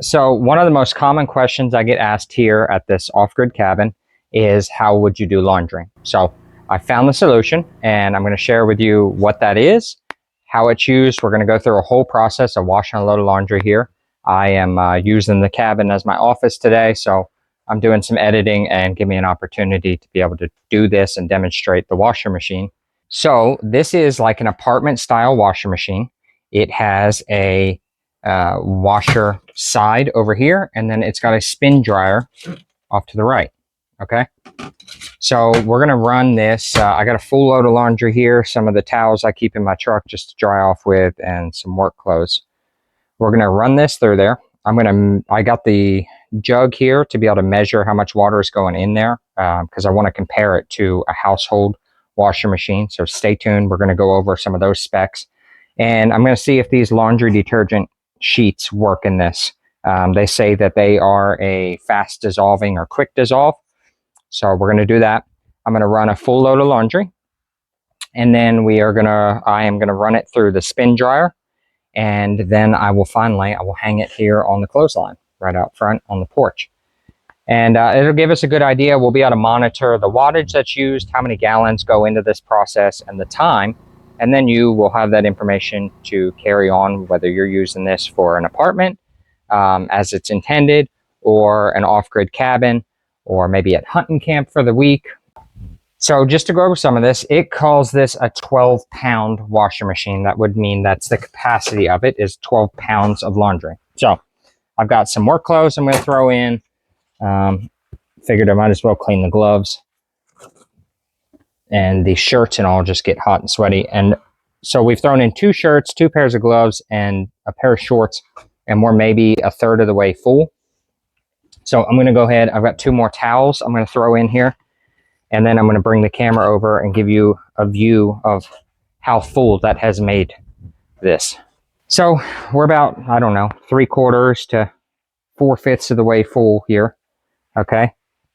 So one of the most common questions I get asked here at this off-grid cabin is how would you do laundry? So I found the solution and I'm going to share with you what that is, how it's used. We're going to go through a whole process of washing a load of laundry here. I am using the cabin as my office today, so I'm doing some editing and give me an opportunity to be able to do this and demonstrate the washer machine. So this is like an apartment style washer machine. It has a washer side over here, and then it's got a spin dryer off to the right. Okay, so we're gonna run this. I got a full load of laundry here, some of the towels I keep in my truck just to dry off with, and some work clothes. We're gonna run this through there. I got the jug here to be able to measure how much water is going in there because I want to compare it to a household washer machine. So stay tuned. We're going to go over some of those specs, and I'm going to see if these laundry detergent sheets work in this. They say that they are a fast dissolving or quick dissolve. So we're going to do that. I'm going to run a full load of laundry, and then I am going to run it through the spin dryer, and then I will hang it here on the clothesline right out front on the porch. And it'll give us a good idea. We'll be able to monitor the wattage that's used, how many gallons go into this process, and the time. And then you will have that information to carry on, whether you're using this for an apartment as it's intended, or an off-grid cabin, or maybe at hunting camp for the week. So just to go over some of this, it calls this a 12-pound washer machine. That would mean that's the capacity of it is 12 pounds of laundry. So I've got some work clothes I'm going to throw in. Figured I might as well clean the gloves. And the shirts and all just get hot and sweaty. And so we've thrown in 2 shirts, 2 pairs of gloves, and a pair of shorts. And we're maybe a third of the way full. So I'm going to go ahead. I've got 2 more towels I'm going to throw in here. And then I'm going to bring the camera over and give you a view of how full that has made this. So we're about, I don't know, 3/4 to 4/5 of the way full here. Okay.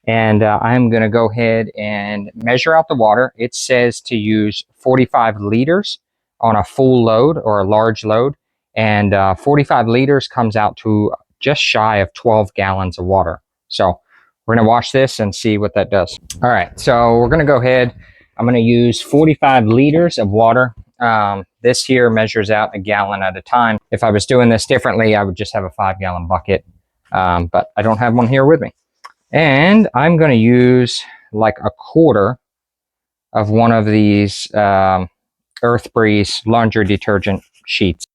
And I'm going to go ahead and measure out the water. It says to use 45 liters on a full load or a large load. And 45 liters comes out to just shy of 12 gallons of water. So we're going to wash this and see what that does. All right, so we're going to go ahead. I'm going to use 45 liters of water. This here measures out a gallon at a time. If I was doing this differently, I would just have a 5-gallon bucket, but I don't have one here with me. And I'm going to use like a quarter of one of these Earth Breeze laundry detergent sheets.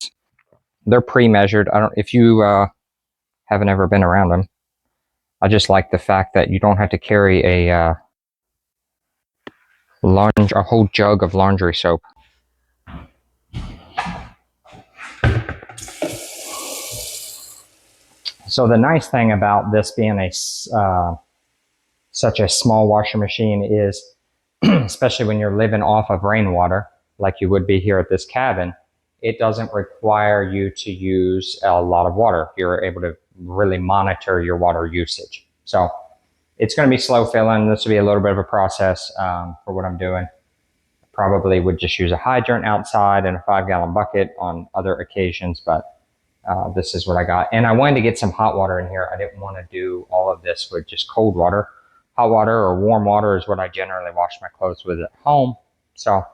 They're pre-measured. If you haven't ever been around them. I just like the fact that you don't have to carry a whole jug of laundry soap. So the nice thing about this being such a small washer machine is, especially when you're living off of rainwater, like you would be here at this cabin, it doesn't require you to use a lot of water. You're able to really monitor your water usage. So it's going to be slow filling. This will be a little bit of a process for what I'm doing. Probably would just use a hydrant outside and a 5-gallon bucket on other occasions, but this is what I got. And I wanted to get some hot water in here. I didn't want to do all of this with just cold water. Hot water or warm water is what I generally wash my clothes with at home. So I'll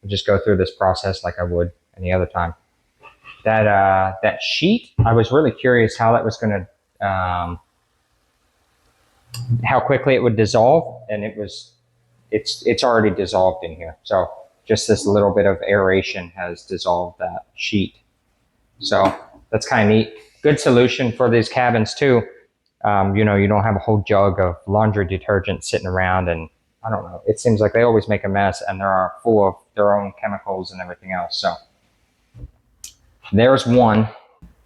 just go through this process like I would any other time. That sheet, I was really curious how that was going to, how quickly it would dissolve, and it's already dissolved in here. So just this little bit of aeration has dissolved that sheet. So that's kind of neat. Good solution for these cabins too. You know, you don't have a whole jug of laundry detergent sitting around, and I don't know, it seems like they always make a mess and they're full of their own chemicals and everything else. So there's one.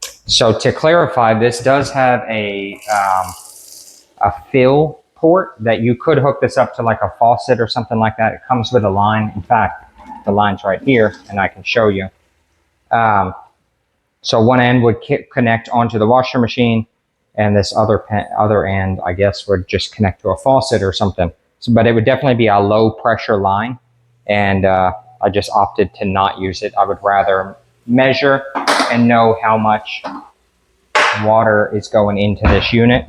So to clarify, this does have a fill port that you could hook this up to like a faucet or something like that. It comes with a line. In fact, the line's right here and I can show you. So one end would connect onto the washer machine, and this other end, I guess, would just connect to a faucet or something. So, but it would definitely be a low pressure line, and I just opted to not use it. I would rather measure and know how much water is going into this unit,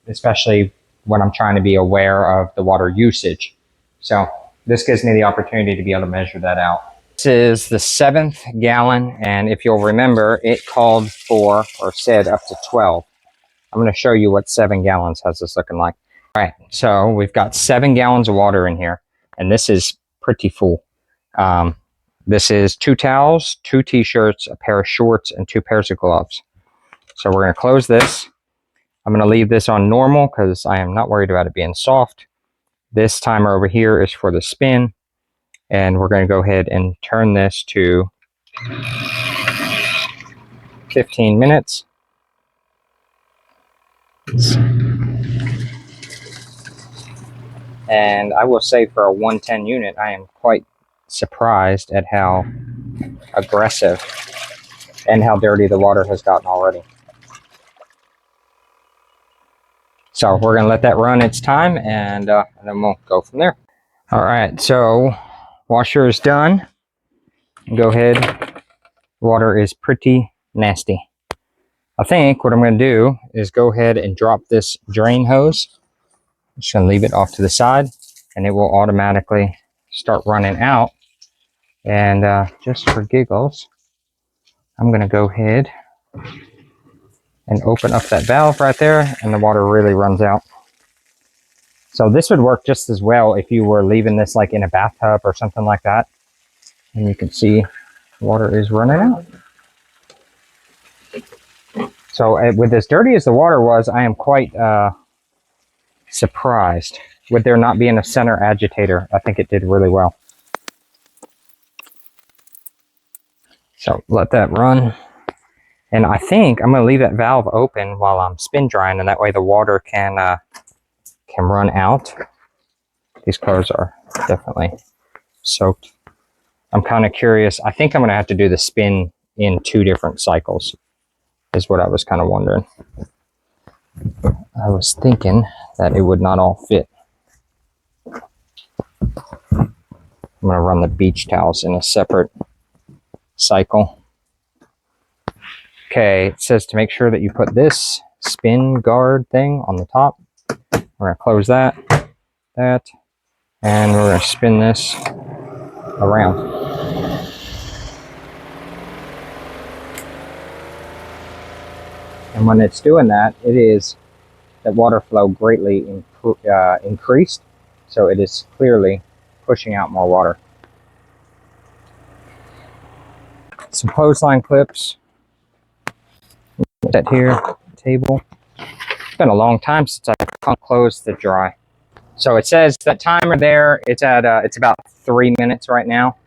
especially when I'm trying to be aware of the water usage. So this gives me the opportunity to be able to measure that out. This is the 7th gallon, and if you'll remember, it called for, or said, up to 12. I'm going to show you what 7 gallons has this looking like. All right, so we've got 7 gallons of water in here, and this is pretty full. This is 2 towels, 2 t-shirts, a pair of shorts, and 2 pairs of gloves. So we're going to close this. I'm going to leave this on normal because I am not worried about it being soft. This timer over here is for the spin. And we're going to go ahead and turn this to 15 minutes. And I will say for a 110 unit, I am quite surprised at how aggressive and how dirty the water has gotten already. So we're going to let that run its time, and then we'll go from there. All right, so washer is done. Go ahead. Water is pretty nasty. I think what I'm going to do is go ahead and drop this drain hose. I'm just going to leave it off to the side, and it will automatically start running out. And just for giggles, I'm going to go ahead and open up that valve right there, and the water really runs out. So this would work just as well if you were leaving this like in a bathtub or something like that. And you can see water is running out. So with as dirty as the water was, I am quite surprised. With there not being a center agitator, I think it did really well. So let that run. And I think I'm going to leave that valve open while I'm spin drying, and that way the water can run out. These clothes are definitely soaked. I'm kind of curious. I think I'm going to have to do the spin in 2 different cycles, is what I was kind of wondering. I was thinking that it would not all fit. I'm going to run the beach towels in a separate cycle. Okay, it says to make sure that you put this spin guard thing on the top. We're going to close that, and we're going to spin this around. And when it's doing that, it is that water flow greatly increased, so it is clearly pushing out more water. Some clothesline clips. Set here, table. It's been a long time since I hung clothes to dry. So it says that timer there, it's at it's about 3 minutes right now.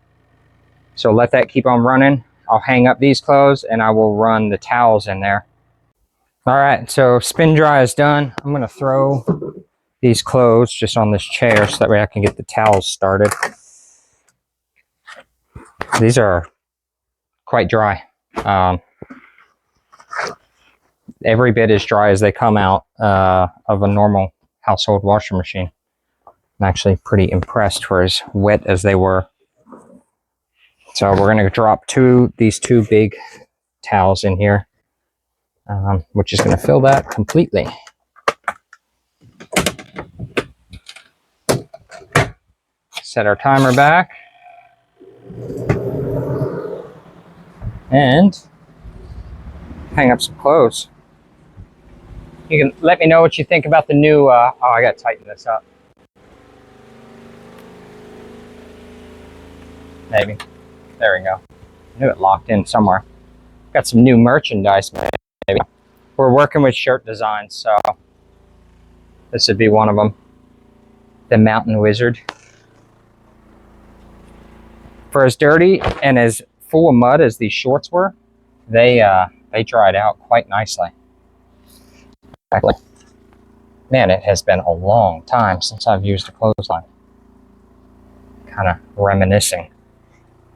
So let that keep on running. I'll hang up these clothes and I will run the towels in there. All right, so spin dry is done. I'm gonna throw these clothes just on this chair so that way I can get the towels started. These are quite dry. Every bit as dry as they come out of a normal household washer machine. I'm actually pretty impressed for as wet as they were. So we're going to drop these two big towels in here, which is going to fill that completely. Set our timer back. And hang up some clothes. You can let me know what you think about the new, oh, I got to tighten this up. Maybe. There we go. I knew it locked in somewhere. Got some new merchandise, maybe. We're working with shirt designs, so this would be one of them. The Mountain Wizard. For as dirty and as full of mud as these shorts were, they dried out quite nicely. Exactly. Man, it has been a long time since I've used a clothesline. Kind of reminiscing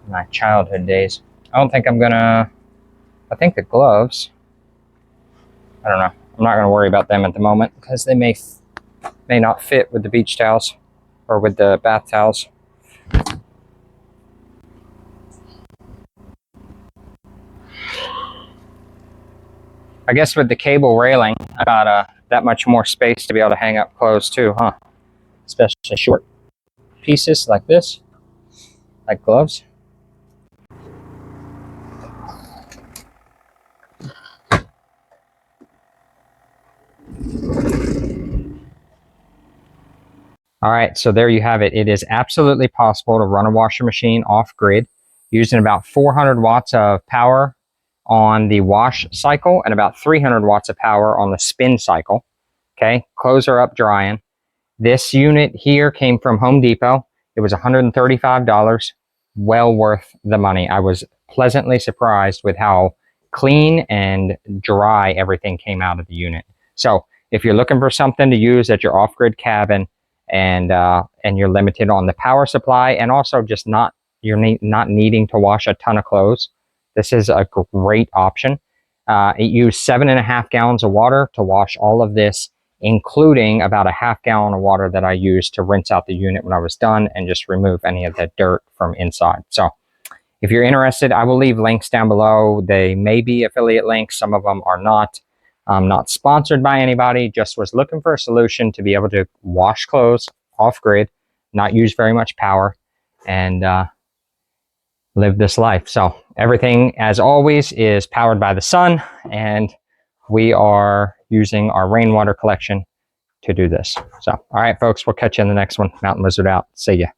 my childhood days. I don't think I'm gonna, I think the gloves, I don't know. I'm not gonna worry about them at the moment because they may not fit with the beach towels or with the bath towels. I guess with the cable railing, I got that much more space to be able to hang up clothes too, huh? Especially short pieces like this, like gloves. All right, so there you have it. It is absolutely possible to run a washer machine off grid using about 400 watts of power on the wash cycle and about 300 watts of power on the spin cycle. Okay, clothes are up drying. This unit here came from Home Depot. It was $135, well worth the money. I was pleasantly surprised with how clean and dry everything came out of the unit. So if you're looking for something to use at your off-grid cabin and you're limited on the power supply and also just not not needing to wash a ton of clothes, this is a great option. It used 7.5 gallons of water to wash all of this, including about a half gallon of water that I used to rinse out the unit when I was done and just remove any of the dirt from inside. So if you're interested, I will leave links down below. They may be affiliate links. Some of them are not. I'm not sponsored by anybody, just was looking for a solution to be able to wash clothes off grid, not use very much power, and live this life. So everything, as always, is powered by the sun, and we are using our rainwater collection to do this. So, all right, folks, we'll catch you in the next one. Mountain Lizard out. See ya.